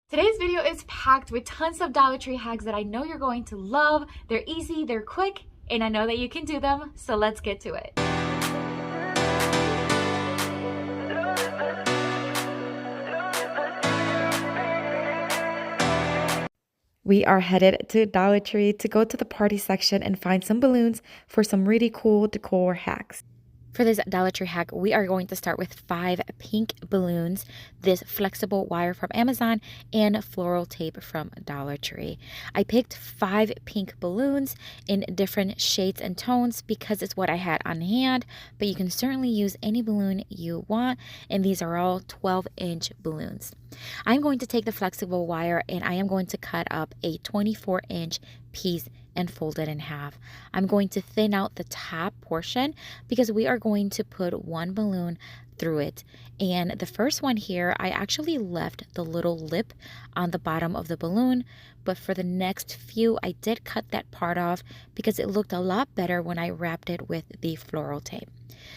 Today's video is packed with tons of Dollar Tree hacks that I know you're going to love. They're easy, they're quick, and I know that you can do them, so let's get to it. We are headed to Dollar Tree to go to the party section and find some balloons for some really cool decor hacks. For this Dollar Tree hack, we are going to start with 5 pink balloons, this flexible wire from Amazon, and floral tape from Dollar Tree. I picked 5 pink balloons in different shades and tones because it's what I had on hand, but you can certainly use any balloon you want, and these are all 12-inch balloons. I'm going to take the flexible wire and I am going to cut up a 24-inch piece and fold it in half. I'm going to thin out the top portion because we are going to put one balloon through it. And the first one here, I actually left the little lip on the bottom of the balloon, but for the next few, I did cut that part off because it looked a lot better when I wrapped it with the floral tape.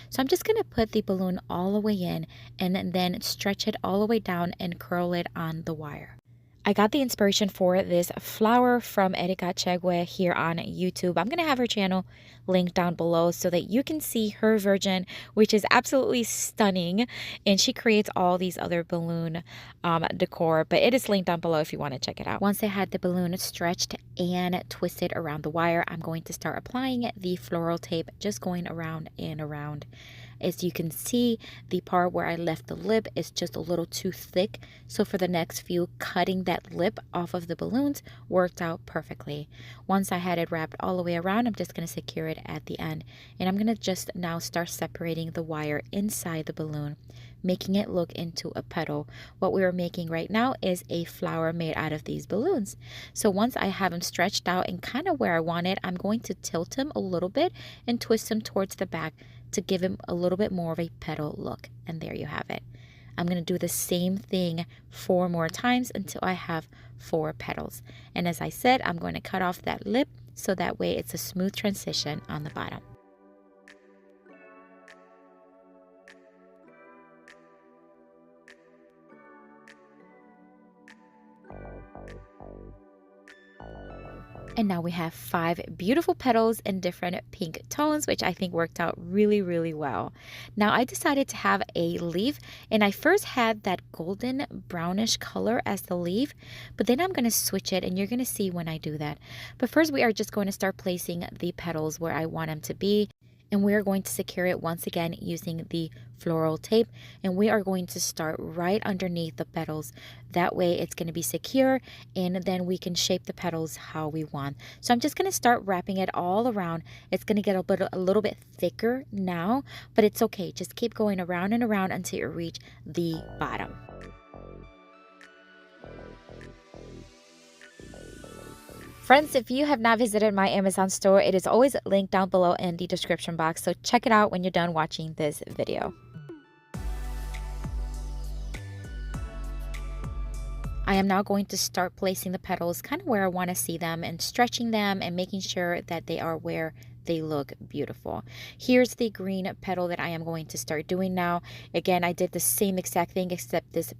So I'm just going to put the balloon all the way in and then stretch it all the way down and curl it on the wire. I got the inspiration for this flower from Erika Chengue here on YouTube. I'm going to have her channel linked down below so that you can see her version, which is absolutely stunning. And she creates all these other balloon decor, but it is linked down below if you want to check it out. Once I had the balloon stretched and twisted around the wire, I'm going to start applying the floral tape, just going around and around. As you can see, the part where I left the lip is just a little too thick. So for the next few, cutting that lip off of the balloons worked out perfectly. Once I had it wrapped all the way around, I'm just going to secure it at the end. And I'm going to just now start separating the wire inside the balloon, making it look into a petal. What we are making right now is a flower made out of these balloons. So once I have them stretched out and kind of where I want it, I'm going to tilt them a little bit and twist them towards the back to give him a little bit more of a petal look. And there you have it. I'm going to do the same thing 4 more times until I have 4 petals. And as I said, I'm going to cut off that lip so that way it's a smooth transition on the bottom. And now we have 5 beautiful petals in different pink tones, which I think worked out really, really well. Now I decided to have a leaf, and I first had that golden brownish color as the leaf, but then I'm going to switch it, and you're going to see when I do that. But first we are just going to start placing the petals where I want them to be. And we are going to secure it once again using the floral tape, and we are going to start right underneath the petals. That way it's going to be secure, and then we can shape the petals how we want. So I'm just going to start wrapping it all around. It's going to get a little bit thicker now, but it's okay. Just keep going around and around until you reach the bottom. Friends, if you have not visited my Amazon store, it is always linked down below in the description box, so check it out when you're done watching this video. I am now going to start placing the petals kind of where I want to see them and stretching them and making sure that they are where they look beautiful. Here's the green petal that I am going to start doing now. Again, I did the same exact thing except this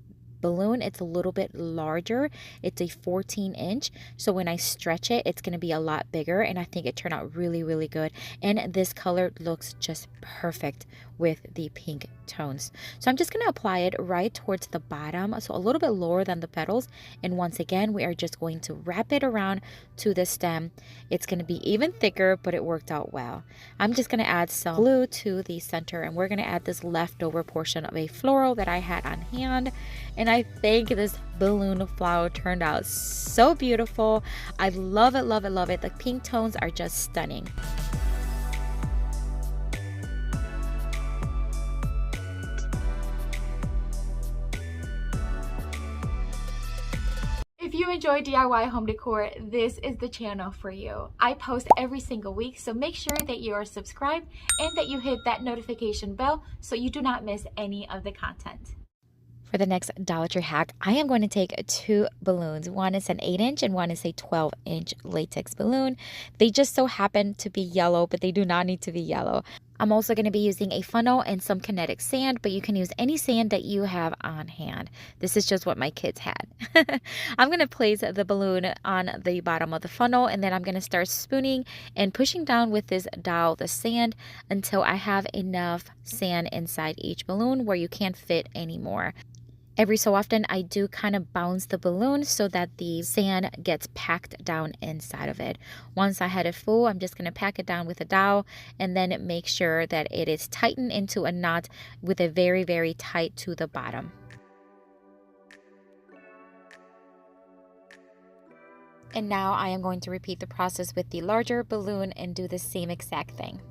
balloon, it's a little bit larger. It's a 14-inch, so when I stretch it, it's going to be a lot bigger, and I think it turned out really, really good. And this color looks just perfect with the pink tones. So I'm just going to apply it right towards the bottom, so a little bit lower than the petals. And once again, we are just going to wrap it around to the stem. It's going to be even thicker, but it worked out well. I'm just going to add some glue to the center, and we're going to add this leftover portion of a floral that I had on hand. And I think this balloon flower turned out so beautiful. I love it, love it, love it. The pink tones are just stunning. If you enjoy DIY home decor, this is the channel for you. I post every single week, so make sure that you are subscribed and that you hit that notification bell so you do not miss any of the content. For the next Dollar Tree hack, I am going to take 2 balloons. One is an 8-inch and one is a 12-inch latex balloon. They just so happen to be yellow, but they do not need to be yellow. I'm also going to be using a funnel and some kinetic sand, but you can use any sand that you have on hand. This is just what my kids had. I'm going to place the balloon on the bottom of the funnel, and then I'm going to start spooning and pushing down with this dowel the sand until I have enough sand inside each balloon where you can't fit anymore. Every so often, I do kind of bounce the balloon so that the sand gets packed down inside of it. Once I had it full, I'm just going to pack it down with a dowel and then make sure that it is tightened into a knot with a very, very tight to the bottom. And now I am going to repeat the process with the larger balloon and do the same exact thing.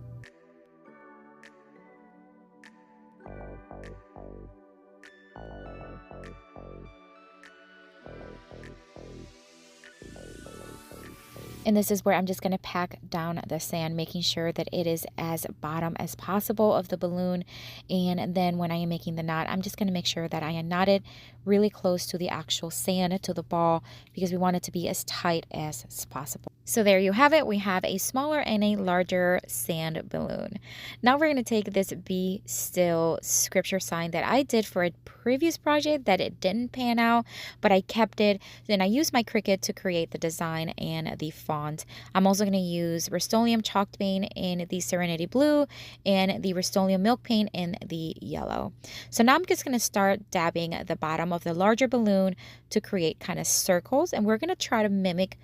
And this is where I'm just going to pack down the sand, making sure that it is as bottom as possible of the balloon. And then when I am making the knot, I'm just going to make sure that I am knotted really close to the actual sand, to the ball, because we want it to be as tight as possible. So there you have it. We have a smaller and a larger sand balloon. Now we're going to take this Be Still scripture sign that I did for a previous project that it didn't pan out, but I kept it. Then I used my Cricut to create the design and the font. I'm also going to use Rust-Oleum chalk paint in the Serenity Blue and the Rust-Oleum milk paint in the yellow. So now I'm just going to start dabbing the bottom of the larger balloon to create kind of circles, and we're going to try to mimic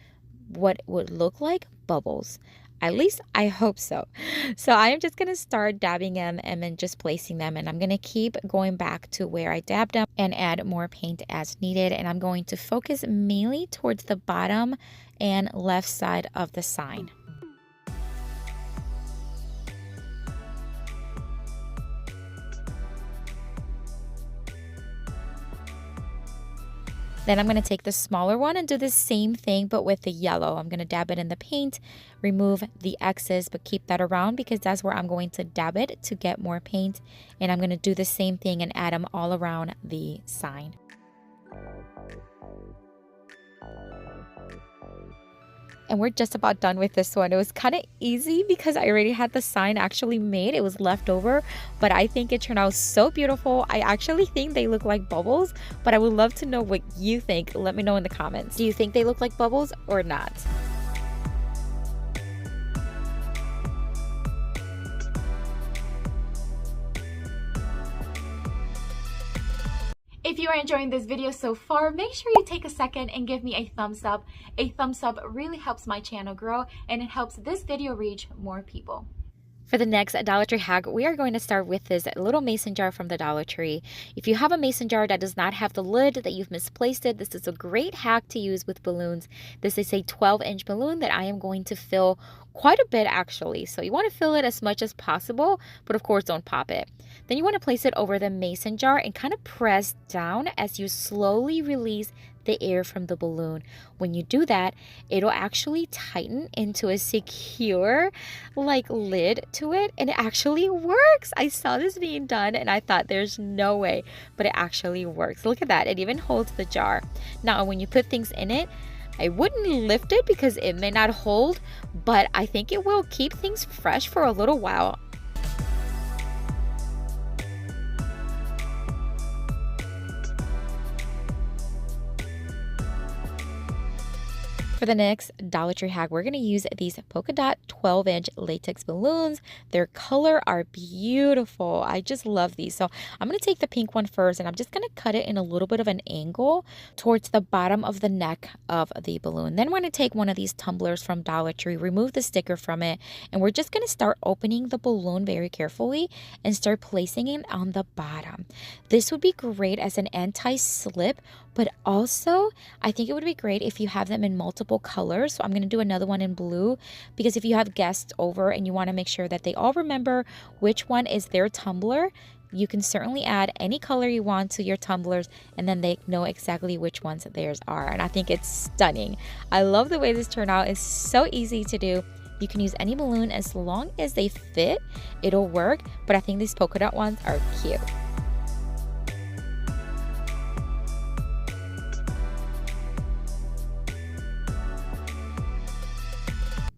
what would look like bubbles. At least I hope so. So I am just going to start dabbing them and then just placing them, and I'm going to keep going back to where I dabbed them and add more paint as needed. And I'm going to focus mainly towards the bottom and left side of the sign. Then I'm going to take the smaller one and do the same thing, but with the yellow. I'm going to dab it in the paint, remove the excess, but keep that around because that's where I'm going to dab it to get more paint. And I'm going to do the same thing and add them all around the sign. And we're just about done with this one. It was kind of easy because I already had the sign actually made. It was left over, but I think it turned out so beautiful. I actually think they look like bubbles, but I would love to know what you think. Let me know in the comments. Do you think they look like bubbles or not? If you are enjoying this video so far, make sure you take a second and give me a thumbs up. A thumbs up really helps my channel grow and it helps this video reach more people. For the next Dollar Tree hack, we are going to start with this little mason jar from the Dollar Tree. If you have a mason jar that does not have the lid, that you've misplaced it, this is a great hack to use with balloons. This is a 12-inch balloon that I am going to fill quite a bit actually. So you want to fill it as much as possible, but of course don't pop it. Then you want to place it over the mason jar and kind of press down as you slowly release the air from the balloon. When you do that, it'll actually tighten into a secure lid to it, and it actually works. I saw this being done and I thought there's no way, but it actually works. Look at that. It even holds the jar. Now when you put things in it, I wouldn't lift it because it may not hold, but I think it will keep things fresh for a little while. For the next Dollar Tree hack, we're going to use these polka dot 12-inch latex balloons. Their color are beautiful. I just love these. So I'm going to take the pink one first, and I'm just going to cut it in a little bit of an angle towards the bottom of the neck of the balloon. Then we're going to take one of these tumblers from Dollar Tree, remove the sticker from it, and we're just going to start opening the balloon very carefully and start placing it on the bottom. This would be great as an anti-slip, but also I think it would be great if you have them in multiple colors. So I'm going to do another one in blue because if you have guests over and you want to make sure that they all remember which one is their tumbler, you can certainly add any color you want to your tumblers and then they know exactly which ones theirs are. And I think it's stunning. I love the way this turned out. It's so easy to do. You can use any balloon as long as they fit. It'll work, but I think these polka dot ones are cute.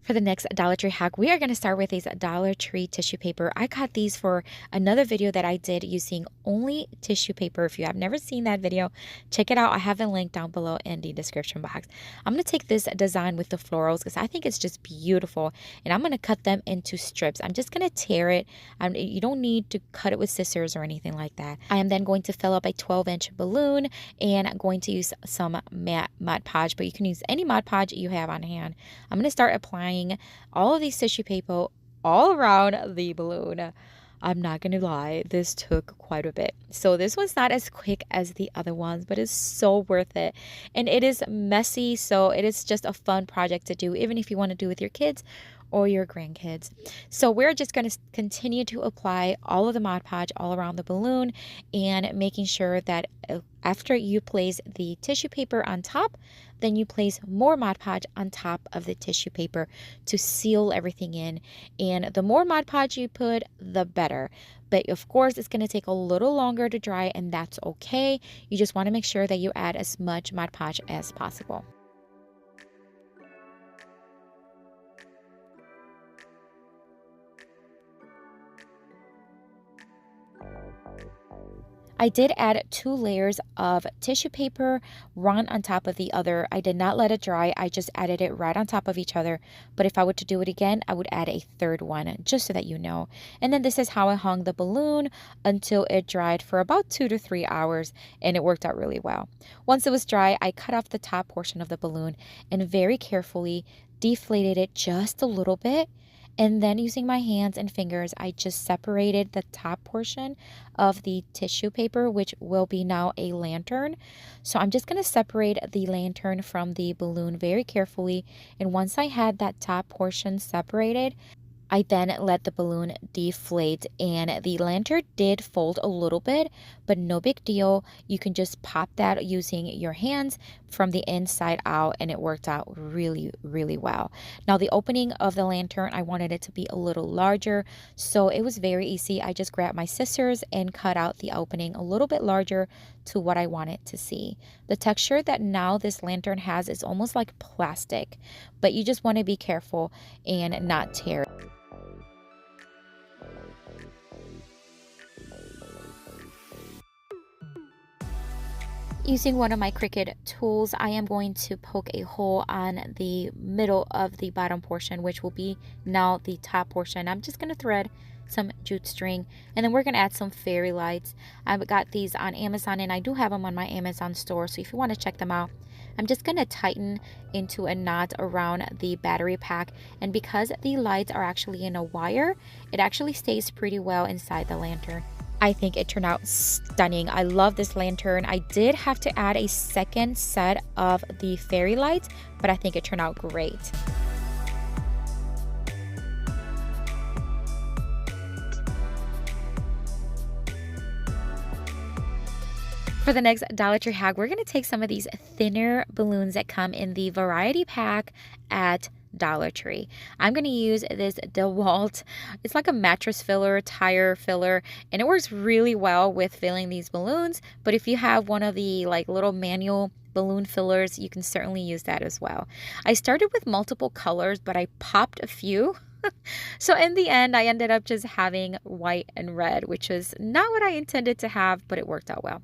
For the next Dollar Tree hack, we are going to start with these Dollar Tree tissue paper. I got these for another video that I did using only tissue paper. If you have never seen that video, check it out. I have a link down below in the description box. I'm going to take this design with the florals because I think it's just beautiful, and I'm going to cut them into strips. I'm just going to tear it. You don't need to cut it with scissors or anything like that. I am then going to fill up a 12-inch balloon, and I'm going to use some matte Mod Podge, but you can use any Mod Podge you have on hand. I'm going to start applying all of these tissue paper all around the balloon. I'm not gonna lie, this took quite a bit. So this one's not as quick as the other ones, but it's so worth it. And it is messy, so it is just a fun project to do, even if you want to do with your kids or your grandkids. So we're just going to continue to apply all of the Mod Podge all around the balloon, and making sure that after you place the tissue paper on top, then you place more Mod Podge on top of the tissue paper to seal everything in. And the more Mod Podge you put, the better. But of course, it's going to take a little longer to dry, and that's okay. You just want to make sure that you add as much Mod Podge as possible. I did add 2 layers of tissue paper, one on top of the other. I did not let it dry. I just added it right on top of each other. But if I were to do it again, I would add a third one, just so that you know. And then this is how I hung the balloon until it dried for about 2 to 3 hours, and it worked out really well. Once it was dry, I cut off the top portion of the balloon and very carefully deflated it just a little bit. And then using my hands and fingers, I just separated the top portion of the tissue paper, which will be now a lantern. So I'm just going to separate the lantern from the balloon very carefully. And once I had that top portion separated, I then let the balloon deflate, and the lantern did fold a little bit, but no big deal. You can just pop that using your hands from the inside out, and it worked out really, really well. Now the opening of the lantern, I wanted it to be a little larger, so it was very easy. I just grabbed my scissors and cut out the opening a little bit larger to what I wanted to see. The texture that now this lantern has is almost like plastic, but you just want to be careful and not tear it. Using one of my Cricut tools, I am going to poke a hole on the middle of the bottom portion, which will be now the top portion. I'm just going to thread some jute string, and then we're going to add some fairy lights. I've got these on Amazon, and I do have them on my Amazon store, so if you want to check them out. I'm just going to tighten into a knot around the battery pack, and because the lights are actually in a wire, it actually stays pretty well inside the lantern. I think it turned out stunning. I love this lantern. I did have to add a second set of the fairy lights, but I think it turned out great. For the next Dollar Tree hack, we're going to take some of these thinner balloons that come in the variety pack at Dollar Tree. I'm going to use this DeWalt. It's like a mattress filler, tire filler, and it works really well with filling these balloons. But if you have one of the like little manual balloon fillers, you can certainly use that as well. I started with multiple colors, but I popped a few. So in the end, I ended up just having white and red, which is not what I intended to have, but it worked out well.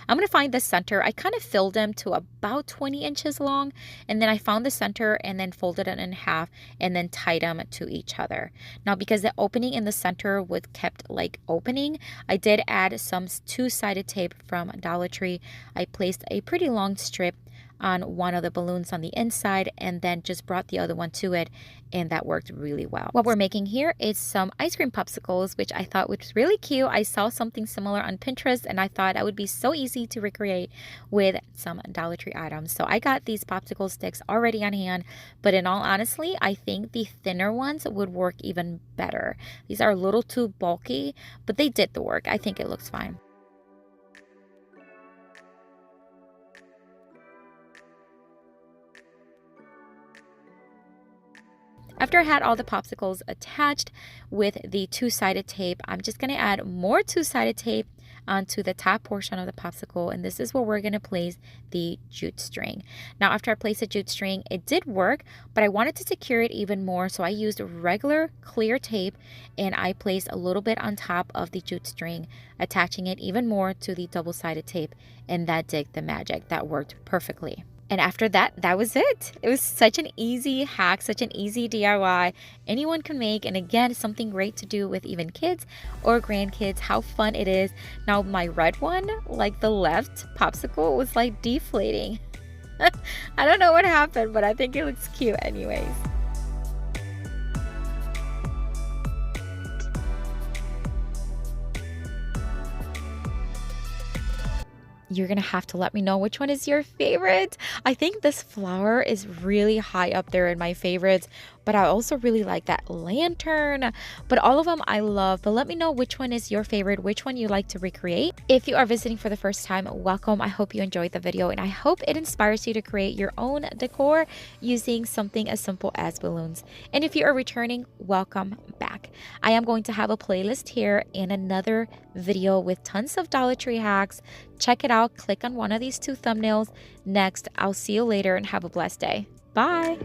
I'm going to find the center. I kind of filled them to about 20 inches long, and then I found the center and then folded it in half and then tied them to each other. Now, because the opening in the center was kept like opening, I did add some 2-sided tape from Dollar Tree. I placed a pretty long strip on one of the balloons on the inside and then just brought the other one to it, and that worked really well. What we're making here is some ice cream popsicles, which I thought was really cute. I saw something similar on Pinterest, and I thought that would be so easy to recreate with some Dollar Tree items. So I got these popsicle sticks already on hand, but in all honesty, I think the thinner ones would work even better. These are a little too bulky, but they did the work. I think it looks fine. After I had all the popsicles attached with the 2-sided tape, I'm just going to add more 2-sided tape onto the top portion of the popsicle, and this is where we're going to place the jute string. Now, after I placed the jute string, it did work, but I wanted to secure it even more, so I used regular clear tape and I placed a little bit on top of the jute string, attaching it even more to the double-sided tape, and that did the magic. That worked perfectly. And after that, that was it. It was such an easy hack, such an easy DIY anyone can make. And again, something great to do with even kids or grandkids. How fun it is. Now, my red one, like the left popsicle, was like deflating. I don't know what happened, but I think it looks cute anyways. You're gonna have to let me know which one is your favorite. I think this flower is really high up there in my favorites, but I also really like that lantern. But all of them I love, but let me know which one is your favorite, which one you like to recreate. If you are visiting for the first time, welcome. I hope you enjoyed the video, and I hope it inspires you to create your own decor using something as simple as balloons. And if you are returning, welcome back. I am going to have a playlist here and another video with tons of Dollar Tree hacks. Check it out. Click on one of these two thumbnails. Next, I'll see you later and have a blessed day. Bye.